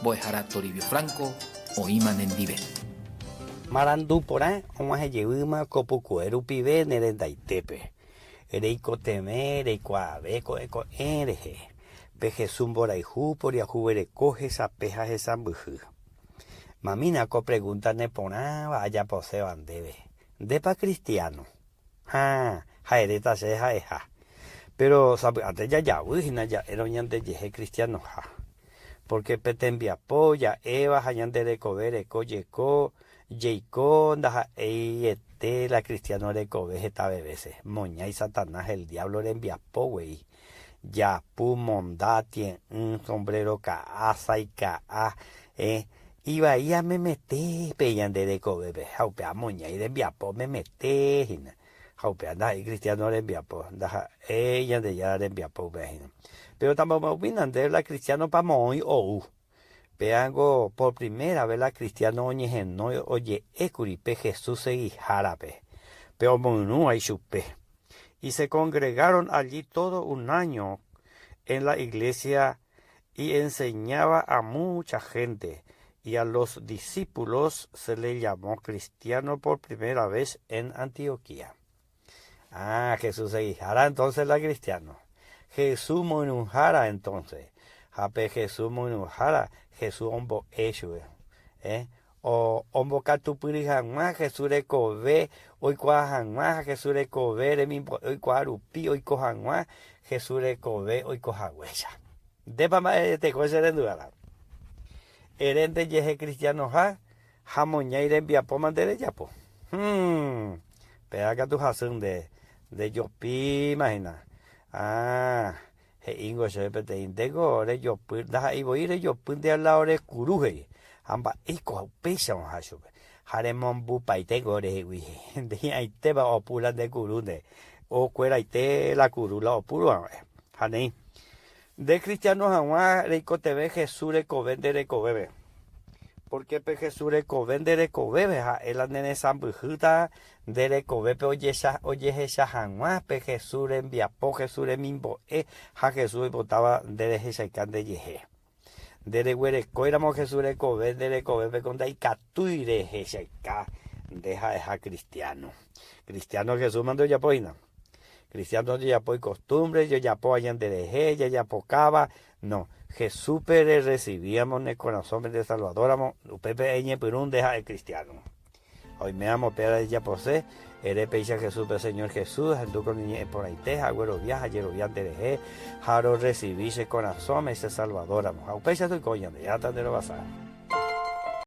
Boejara Toribio Franco, Oiman en Dive. Marandu porá, uma rejeuma copucuero pibe nerendaitepe. Ereiko teme, ereiko abeco, eco ereje. Pejesum boraihu, poriahu recoge esa peja esa buju. Mamina co pregunta nepona, vaya poseo andebe. Depa cristiano. Jaereta se jaeja. Pero antes ya era de yeje cristiano ja. Porque petembia polla, Eva, hayan de recover, yeco, ndaja, ete, la cristiano recover, esta bebese. Moña y Satanás, el diablo le envía po, güey. Ya pu mondá, tiene un sombrero caasa y caa, Iba ahí a me meté, peyan de recover, jaupea moña y de envía po, me meté, hina. Jaupea, da, y cristiano le envía po, ndaja, ella de ya le envía po, vejina. Pero tampoco me opinan de la cristiano para moy o Veango por primera vez la cristiano oye no oye ecuripe Jesús se jarape. Pero no hay chupe. Y se congregaron allí todo un año en la iglesia y enseñaba a mucha gente. Y a los discípulos se le llamó cristiano por primera vez en Antioquía. Jesús se jara entonces la cristiano. Jesús monujara entonces. Jape Jesús monujara. Jesús ombo hecho. O ombo catupiri jamás Jesús recobe. Hoy cua jamás Jesús recobe. Hoy cua rupi. Hoy cojanguá. Jesús recobe. Hoy cojahuella. De pama te coese de duda. Herente yeje cristiano ja. Jamoña iré viapo mandere yapo. Pega tu jasun de yopi imagina. Ingo se pete intego re yo da y voy yo punde al lado de curuje amba iko pesa un haso haremon bu paitego re wi de ahí te va opula de curunde o cuera y te la curula opuro hané de cristianos agua re cotebe Jesús re covende re covebe porque pe Jesús re covende re covebe el nene sambujuta de recovepe oye esa janguá pe Jesús envía po Jesús mimbo ja Jesús botaba de ese can de yeje de reguereco éramos Jesús de recovepe con dai catuire ese ca deja esa cristiano Jesús mandó ya poina cristiano ya po costumbre yo ya po allá de deje ya pocaba no Jesús pere recibíamos en el corazón de Salvador pepe eñe perún deja el cristiano. Hoy me amo, pero ya posee. Eres pecha Jesús, pero Señor Jesús, ando con niñez por ahí te, agüero viaja, ayer viante de jaro recibirse corazón, ese Salvador, amo. Pecha estoy coñando, ya te lo vas a.